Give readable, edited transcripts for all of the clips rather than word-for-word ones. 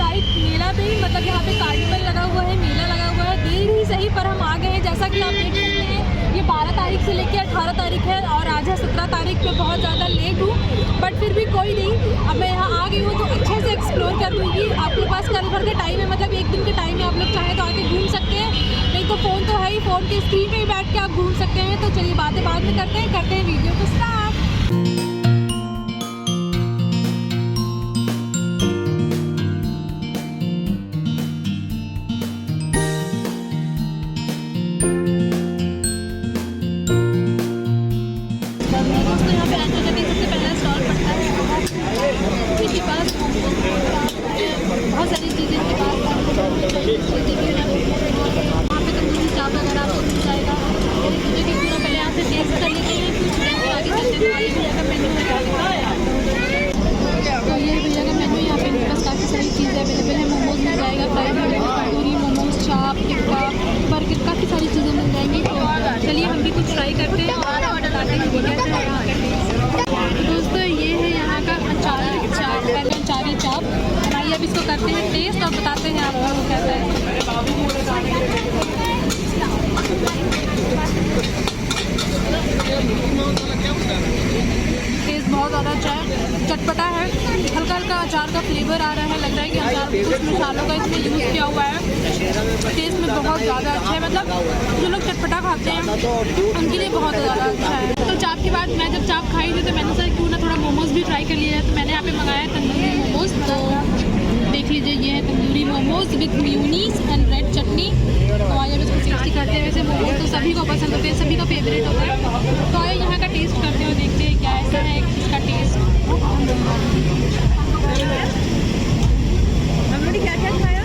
Right मेला पे ही, मतलब यहाँ पे कार्निवल लगा हुआ है, मेला लगा हुआ है। देर ही सही पर हम आ गए हैं। जैसा कि आप देख सकते हैं ये 12 तारीख से लेकर 18 तारीख है और आज है 17 तारीख पे। बहुत ज़्यादा लेट हूँ बट फिर भी कोई नहीं, अब मैं यहाँ आ गई हूँ तो अच्छे से एक्सप्लोर कर लूँगी। आपके पास कल भर के टाइम है, मतलब एक दिन के टाइम है, आप लोग चाहें तो आके घूम सकते हैं, नहीं तो फ़ोन तो है ही, फ़ोन की स्क्रीन पे ही बैठ के आप घूम सकते हैं। तो चलिए बातें बाद में करते हैं वीडियो को स्टार्ट। दोस्तों यहाँ पे एंटर करके सबसे पहला स्टॉल पड़ता है इनके पास। बहुत सारी चीज़ें इनके पास वहाँ पे तंदूरी चाप वगैरह आपको मिल जाएगा। जो कि पूरा पहले यहाँ से टेस्ट कर लेते हैं, फिर आगे चलते हैं। भैया का मेन्यू है, तो ये भैया का मेन्यू यहाँ पे इनके पास काफ़ी सारी चीज़ें अवेलेबल है। मोमोज मिल जाएगा, फ्राइड मोमोज, तंदूरी मोमोज, चाप, टिक्का, बर्गर, काफ़ी सारी चीज़ें मिल जाएंगी। तो चलिए हम भी कुछ ट्राई करते हैं और बताते हैं कि कैसे है यहाँ का टेस्ट। दोस्तों ये है यहाँ का अचारी चाप, पहले अचारी चाप। आइए अब इसको करते हैं टेस्ट और बताते हैं आपको कैसा है। टेस्ट बहुत ज़्यादा अच्छा है, चटपटा है, हल्का हल्का अचार का फ्लेवर आ रहा है। लग रहा है कि अचार कुछ मसालों का इसमें यूज़ किया हुआ है। टेस्ट में बहुत ज़्यादा अच्छा है, मतलब जो लोग चटपटा खाते हैं उनके लिए बहुत ज़्यादा अच्छा है। तो चाप के बाद मैं जब चाप खाई थी तो मैंने सोचा क्यों ना थोड़ा मोमोज़ भी ट्राई कर लिया है। तो मैंने यहाँ पे मंगाया तंदूरी मोमोज़। तो देख लीजिए ये है tandoori momos with mayonnaise and red chutney. तो आइए इसको टेस्टी करते हैं। वैसे मोमोज़ तो सभी को पसंद होते हैं, सभी का फेवरेट होता है। तो आइए यहाँ का टेस्ट करते हुए देखते हैं क्या ऐसा है इसका टेस्ट। हमने क्या क्या खाया?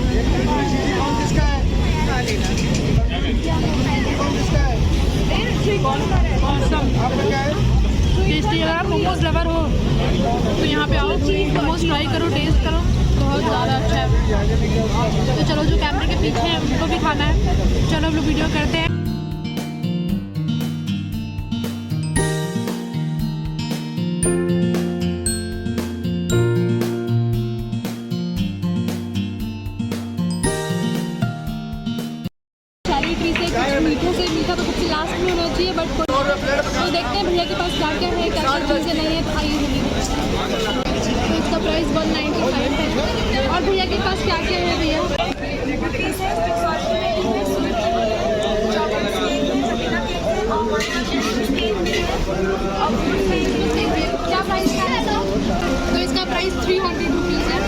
टेस्टी। अगर आप मोमोज लवर हो तो यहाँ पे आओ, मोमोज ट्राई करो, टेस्ट करो, बहुत ज़्यादा अच्छा है। तो चलो जो कैमरे के पीछे है उनको भी खाना है, चलो हम लोग वीडियो करते हैं। मीठे से मीठा तो सबसे लास्ट में होना चाहिए, बट तो देखते हैं भैया के पास क्या क्या है, क्या क्या चीज़ें नहीं है खाई हुई। तो इसका प्राइस 195 है। और भैया के पास क्या क्या है भैया? क्या प्राइस है? तो इसका प्राइस 300 रुपीज़ है।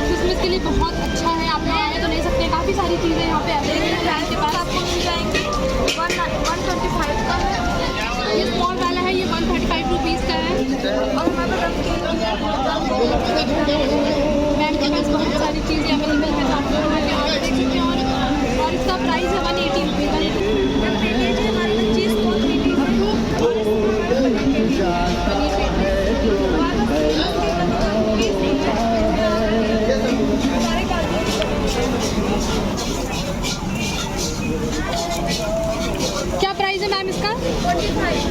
क्रिसमस के लिए बहुत अच्छा है, आप लोग आए तो ले सकते हैं। काफ़ी सारी चीज़ें यहाँ पे अवेलेबल है, के पास आपको मिल जाएंगी। 125 का है ये स्मॉल वाला है, ये 135 रुपीज़ का है। और मैम के पास बहुत सारी चीज़ें अवेलेबल है, आप लोग आके देख सकते हैं। और इसका प्राइस है 180 रुपीज़। हमारी चीज़ क्या प्राइस है मैम इसका? 45।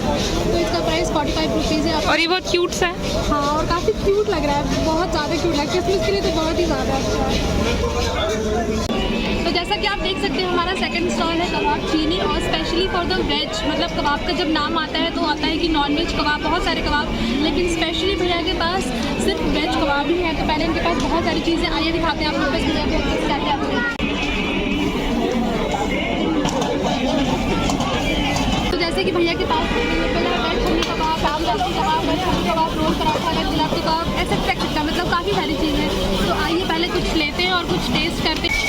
तो इसका प्राइस 45 रुपीज़ है। और ये बहुत क्यूट सा है। हाँ, और काफ़ी क्यूट लग रहा है, बहुत ज़्यादा क्यूट लग रहा है। क्रिसमस के लिए तो बहुत ही ज़्यादा अच्छा है। तो जैसा कि आप देख सकते हैं हमारा सेकंड स्टॉल है कबाब चीनी, और स्पेशली फॉर द वेज। मतलब कबाब का जब नाम आता है तो आता है कि नॉन वेज कबाब, बहुत सारे कबाब, लेकिन स्पेशली भैया के पास सिर्फ वेज कबाब ही है। तो पहले इनके पास बहुत सारी चीज़ें, आइए दिखाते हैं आप लोग क्या क्या। तो जैसे कि भैया के पास वेज छन्नी कबाब, दाल बाटी कबाब, वेज छन्नी कबाब, रोल पराठा, वेज गुलाब कबाब, ऐसा मतलब काफ़ी सारी चीज़ें। तो आइए पहले कुछ लेते हैं और कुछ टेस्ट करते हैं।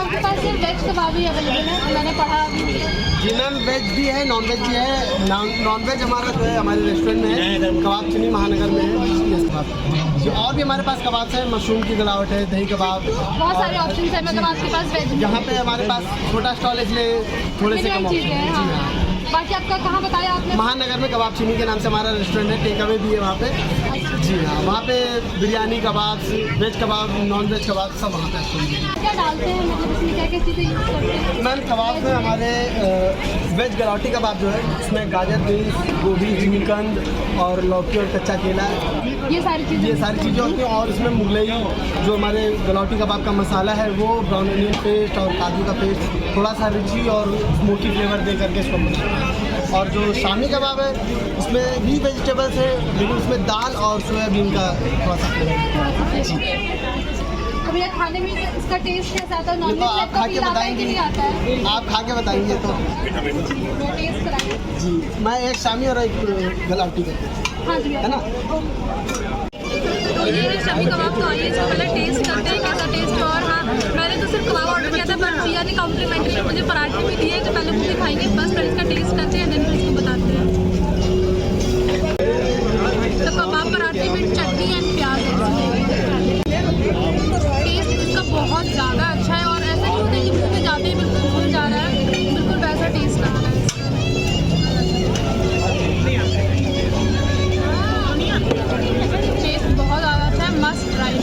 आपके पास सिर्फ वेज कबाब ही अवेलेबल है, मैंने पढ़ा। जी मैम, वेज भी है, नॉन वेज भी है। नॉन वेज हमारा जो है हमारे रेस्टोरेंट में है, कबाब चीनी महानगर में है। जो और भी हमारे पास कबाब है, मशरूम की गलावट है, दही कबाब, बहुत सारे ऑप्शन है। मतलब आपके पास वेज, यहाँ पे हमारे पास छोटा स्टॉल है इसलिए थोड़े से कम ऑप्शन है। बाकी आपका कहाँ बताया आपने? महानगर में कबाब चीनी के नाम से हमारा रेस्टोरेंट है, टेक अवे भी है वहाँ पे। जी हाँ, वहाँ पे बिरयानी कबाब, वेज कबाब, नॉन वेज कबाब सब वहाँ पे आपको मिलेंगे। क्या डालते हैं, मतलब इसमें क्या क्या चीज़ें यूज़ करते हैं? मैम कबाब में हमारे वेज गलौटी कबाब जो है उसमें गाजर, बीन्स, गोभी, जिमीकंद और लौकी और कच्चा केला, ये सारी चीज़ें होती हैं। और इसमें मुगलई जो हमारे गलौटी कबाब का मसाला है वो ब्राउन अनियन पेस्ट और काजू का पेस्ट थोड़ा सा रिची और स्मोकी फ्लेवर दे करके इसको बनाते हैं। और जो शामी कबाब है उसमें भी वेजिटेबल्स है, लेकिन उसमें दाल और सोयाबीन का थोड़ा सा फ्लेवर है। तो भैया खाने में इसका टेस्ट कैसा आता है? तो आप खा के बताएंगे, आता है? आप खा के बताएंगे तो टेस्ट कराएंगे जी। मैं एक शामी और एक गलौटी करते हैं, हाँ जी, है ना। तो ये है शामी कबाब। तो आइए इसको पहले टेस्ट करते हैं कैसा टेस्ट। और हाँ, मैंने तो सिर्फ कबाब ऑर्डर किया था, बट भैया ने कॉम्प्लीमेंट्री मुझे पराठे भी दिए कि पहले मुझे खाएंगे बस, फिर इसका टेस्ट करते हैं, देन फिर इसको बताते हैं। तो कबाब पराठे में चटनी एंड प्याज है। टेस्ट इसका बहुत ज़्यादा अच्छा है और ऐसा नहीं होता है कि मुँह में जाते ही बिल्कुल घुल जा रहा है, बिल्कुल वैसा टेस्ट आ रहा है। टेस्ट बहुत ज़्यादा अच्छा है, मस्ट ट्राई।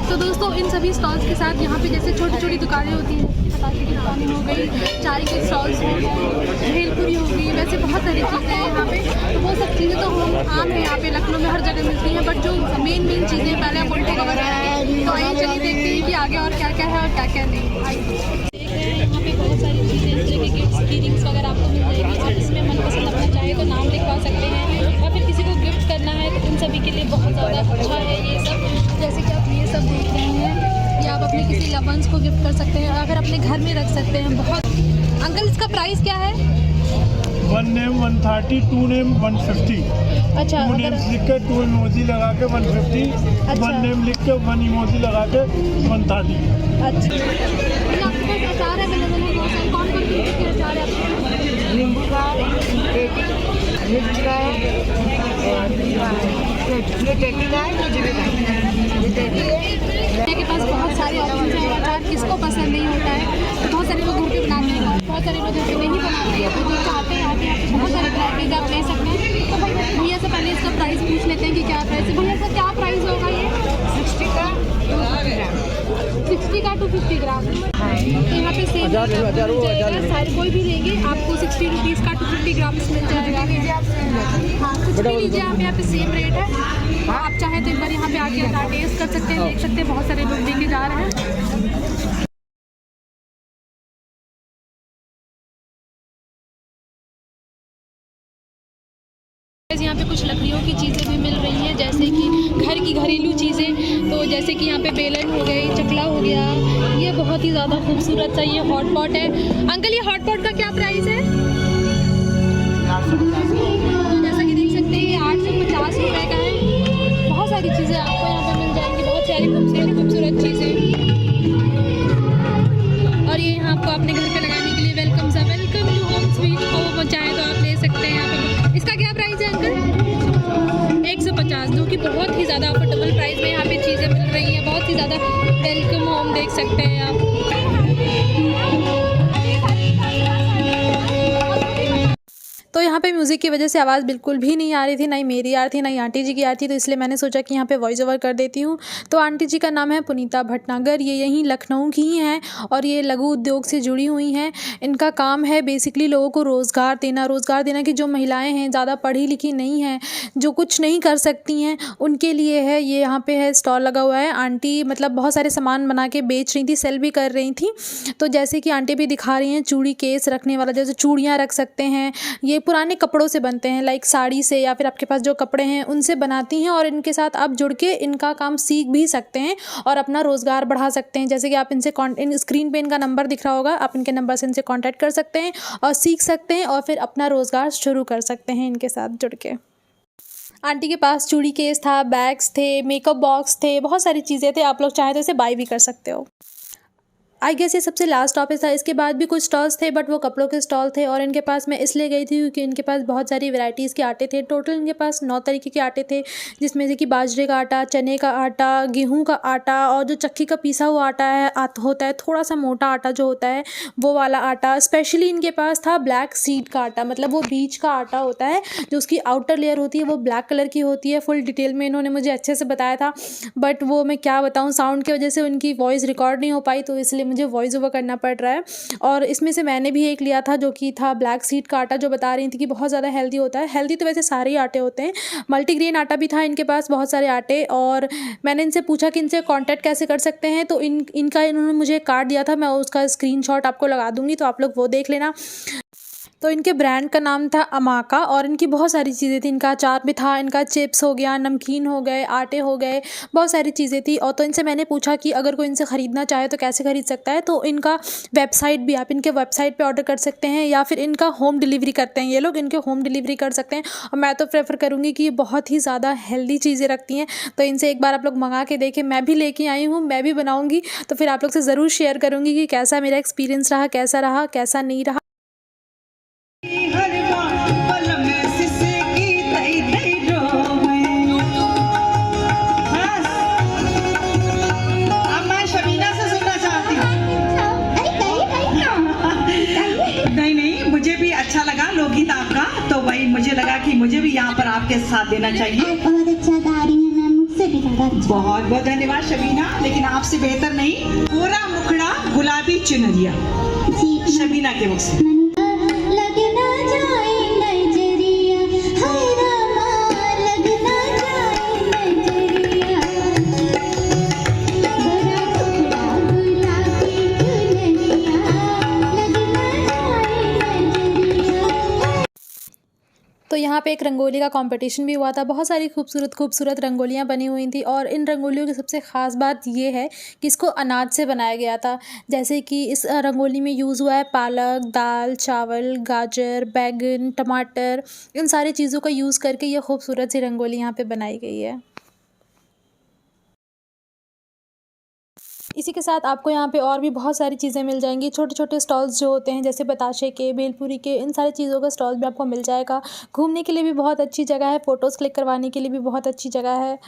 तो दोस्तों इन सभी स्टॉल्स के साथ यहाँ पे जैसे छोटी छोटी दुकानें होती हैं, पटाखे की दुकानें हो गई, चाय के स्टॉल्स हो गए, भेलपुरी हो गई, वैसे बहुत सारी चीज़ें हैं यहाँ पे। तो वो सब चीज़ें तो हम आम है यहाँ पे लखनऊ में हर जगह मिलती हैं, बट जो मेन चीज़ें पहले हम उल्टे कवर करेंगे। तो आइए चलिए देखते हैं कि आगे और क्या क्या है और क्या क्या नहीं। आइए यहाँ पे बहुत सारी चीज़ें इस जगह गिफ्ट की रिंग्स वगैरह आपको मिल जाएगी, और इसमें मनपसंद अपना चाहे तो नाम लिखवा सकते हैं, या फिर किसी को गिफ्ट करना है तो उन सभी के लिए बहुत ज़्यादा अच्छा है ये सब। जैसे कि आप ये सब देख रहे हैं, या आप अपने किसी लव वंस को गिफ्ट कर सकते हैं, अगर अपने घर में रख सकते हैं। बहुत अंकल इसका प्राइस क्या है? 1 नेम 130, 2 नेम 150। अच्छा, 2 नेम्स लिख के 2 इमोजी लगा के 150, अच्छा। 1 नेम लिख के 1 इमोजी लगा के 130। अच्छा, आपके पास अचार अवेलेबल है बहुत सारे? कौन कौन से अचार है आपके पास? नींबू का, मिर्च का, ये टेटी का है, ये जीरे का है। ये टेटी है। के पास बहुत सारे ऑप्शन हैं। अचार किसको पसंद नहीं होता है, तो बहुत सारे लोग घर पे बनाते हैं और बहुत सारे लोग घर पे नहीं बनाते हैं। तो जो चाहते हैं यहाँ पे बहुत सारे वैराइटीज आप ले सकते हैं। तो भैया से पहले इसका प्राइस पूछ लेते हैं कि क्या प्राइस है। भैया इसका क्या प्राइस होगा? ये 60 का 250 ग्राम। 60 का 250 ग्राम। तो यहाँ पे सेम सारे कोई भी लेंगे आपको 60 रुपीज़ का 250 ग्राम मिल जाएगा। हाँ, कुछ भी लीजिए, आप यहाँ पे सेम रेट है। आप चाहें तो एक बार यहाँ पे आके अचार टेस्ट कर सकते हैं, देख सकते हैं बहुत सारे लोग लेके जा रहे हैं। यहाँ पे कुछ लकड़ियों की चीज़ें भी मिल रही हैं, जैसे कि घर की घरेलू चीज़ें। तो जैसे कि यहाँ पे बेलन हो गई, चकला हो गया, ये बहुत ही ज़्यादा खूबसूरत सा ये हॉट पॉट है। अंकल ये हॉट पॉट का क्या प्राइस है? तो जैसा कि देख सकते हैं ये 850 रुपये का है। बहुत सारी चीज़ें आपको यहाँ पे मिल जाएंगी, बहुत सारी खूबसूरत चीज़ें। और ये यहाँ आपको अपने घर पे लगाने के लिए welcome to home sweet home, चाहे तो आप ले सकते हैं यहाँ पे। इसका क्या प्राइस है अंकल? 150, जो कि बहुत ही ज़्यादा अफोर्डेबल प्राइस में यहाँ पे चीज़ें मिल रही हैं। बहुत ही ज़्यादा वेलकम होम देख सकते हैं आप। तो यहाँ पे म्यूज़िक की वजह से आवाज़ बिल्कुल भी नहीं आ रही थी, ना ही मेरी आ रही थी, ना ही आंटी जी की आ रही थी। तो इसलिए मैंने सोचा कि यहाँ पे वॉइस ओवर कर देती हूँ। तो आंटी जी का नाम है पुनीता भटनागर, ये यहीं लखनऊ की ही हैं और ये लघु उद्योग से जुड़ी हुई हैं। इनका काम है बेसिकली लोगों को रोज़गार देना कि जो महिलाएँ हैं ज़्यादा पढ़ी लिखी नहीं हैं, जो कुछ नहीं कर सकती हैं, उनके लिए है ये। यहाँ पे है स्टॉल लगा हुआ है। आंटी मतलब बहुत सारे सामान बना के बेच रही थी, सेल भी कर रही थी। तो जैसे कि आंटी भी दिखा रही हैं, चूड़ी केस रखने वाला, जैसे चूड़ियाँ रख सकते हैं, ये पुराने कपड़ों से बनते हैं, लाइक साड़ी से या फिर आपके पास जो कपड़े हैं उनसे बनाती हैं। और इनके साथ आप जुड़ के इनका काम सीख भी सकते हैं और अपना रोज़गार बढ़ा सकते हैं। जैसे कि आप इनसे स्क्रीन पे इनका नंबर दिख रहा होगा, आप इनके नंबर से इनसे कांटेक्ट कर सकते हैं और सीख सकते हैं और फिर अपना रोज़गार शुरू कर सकते हैं इनके साथ जुड़ के। आंटी के पास चूड़ी केस था, बैग्स थे, मेकअप बॉक्स थे, बहुत सारी चीज़ें थे। आप लोग चाहें तो इसे बाय भी कर सकते हो। आई गेस ये सबसे लास्ट स्टॉपेज था। इसके बाद भी कुछ स्टॉल्स थे बट वो कपड़ों के स्टॉल थे और इनके पास मैं इसलिए गई थी क्योंकि इनके पास बहुत सारी वैरायटीज़ के आटे थे। टोटल इनके पास 9 तरीके के आटे थे, जिसमें से कि बाजरे का आटा, चने का आटा, गेहूं का आटा और जो चक्की का पीसा हुआ आटा है होता है, थोड़ा सा मोटा आटा जो होता है वो वाला आटा। स्पेशली इनके पास था ब्लैक सीड का आटा, मतलब वो बीज का आटा होता है जो उसकी आउटर लेयर होती है वो ब्लैक कलर की होती है। फुल डिटेल में इन्होंने मुझे अच्छे से बताया था बट वो मैं क्या बताऊँ, साउंड की वजह से उनकी वॉइस रिकॉर्ड नहीं हो पाई तो इसलिए मुझे वॉइस ओवर करना पड़ रहा है। और इसमें से मैंने भी एक लिया था जो कि था ब्लैक सीड का आटा, जो बता रही थी कि बहुत ज़्यादा हेल्दी होता है। हेल्दी तो वैसे सारे ही आटे होते हैं, मल्टीग्रेन आटा भी था इनके पास, बहुत सारे आटे। और मैंने इनसे पूछा कि इनसे कांटेक्ट कैसे कर सकते हैं, तो इन्होंने मुझे कार्ड दिया था, मैं उसका स्क्रीनशॉट आपको लगा दूंगी तो आप लोग वो देख लेना। तो इनके ब्रांड का नाम था अमाका और इनकी बहुत सारी चीज़ें थी। इनका अचार भी था, इनका चिप्स हो गया, नमकीन हो गए, आटे हो गए, बहुत सारी चीज़ें थी। और तो इनसे मैंने पूछा कि अगर कोई इनसे ख़रीदना चाहे तो कैसे ख़रीद सकता है, तो इनका वेबसाइट भी, आप इनके वेबसाइट पे ऑर्डर कर सकते हैं या फिर इनका होम डिलीवरी करते हैं ये लोग, इनके होम डिलीवरी कर सकते हैं। और मैं तो प्रेफर करूँगी कि ये बहुत ही ज़्यादा हेल्दी चीज़ें रखती हैं, तो इनसे एक बार आप लोग मंगा के देखें। मैं भी लेके आई हूँ, मैं भी बनाऊँगी तो फिर आप लोग से ज़रूर शेयर करूँगी कि कैसा मेरा एक्सपीरियंस रहा, कैसा नहीं रहा। नहीं, मुझे भी अच्छा लगा लोकगीत आपका, तो भाई मुझे लगा कि मुझे भी यहाँ पर आपके साथ देना चाहिए। बहुत अच्छा गा रही हैं मैम, मुझसे भी ज़्यादा अच्छा। बहुत बहुत धन्यवाद शबीना, लेकिन आपसे बेहतर नहीं, पूरा मुखड़ा गुलाबी चुनरिया जी शबीना के मुख से। लगना जाए नजरिया, हाय रामा लगना जाए नजरिया, बड़ा टुकड़ा गुलाबी चुनरिया, लगना जाए नजरिया। तो यहाँ पे एक रंगोली का कंपटीशन भी हुआ था, बहुत सारी खूबसूरत रंगोलियाँ बनी हुई थी। और इन रंगोलियों की सबसे ख़ास बात ये है कि इसको अनाज से बनाया गया था। जैसे कि इस रंगोली में यूज़ हुआ है पालक, दाल, चावल, गाजर, बैगन, टमाटर, इन सारी चीज़ों का यूज़ करके ये खूबसूरत सी रंगोली यहाँ पे बनाई गई है। इसी के साथ आपको यहाँ पे और भी बहुत सारी चीज़ें मिल जाएंगी। छोटे छोटे स्टॉल्स जो होते हैं जैसे बताशे के, भेलपुरी के, इन सारी चीज़ों का स्टॉल भी आपको मिल जाएगा। घूमने के लिए भी बहुत अच्छी जगह है, फ़ोटोज़ क्लिक करवाने के लिए भी बहुत अच्छी जगह है।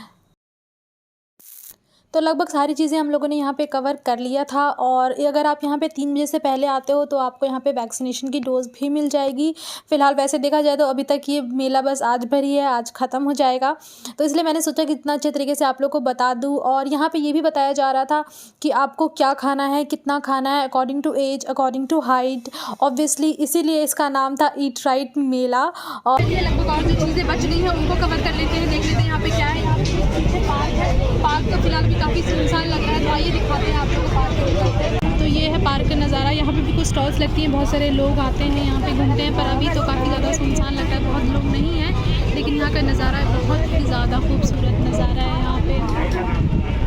तो लगभग सारी चीज़ें हम लोगों ने यहाँ पे कवर कर लिया था। और अगर आप यहाँ पे 3 बजे से पहले आते हो तो आपको यहाँ पे वैक्सीनेशन की डोज़ भी मिल जाएगी। फ़िलहाल वैसे देखा जाए तो अभी तक ये मेला बस आज भर ही है, आज ख़त्म हो जाएगा, तो इसलिए मैंने सोचा कि इतना अच्छे तरीके से आप लोग को बता दूँ। और यहाँ पे ये भी बताया जा रहा था कि आपको क्या खाना है, कितना खाना है, according to age, according to height, obviously इसीलिए इसका नाम था ईट राइट मेला। और ये लगभग और जो चीज़ें बच गई हैं उनको कवर कर लेते हैं, देख लेते हैं यहाँ पे क्या है। यहाँ पे पार्क है, पार्क तो फिलहाल अभी काफ़ी सुनसान लग रहा है, तो आइए दिखाते हैं आप लोग पार्क के अंदर। तो ये है पार्क का नज़ारा, यहाँ पे भी कुछ स्टॉल्स लगती हैं, बहुत सारे लोग आते हैं यहाँ पे घूमते हैं, पर अभी तो काफ़ी ज़्यादा सुनसान लग रहा है, बहुत लोग नहीं हैं, लेकिन यहाँ का नज़ारा बहुत ही ज़्यादा खूबसूरत नज़ारा है यहाँ पे।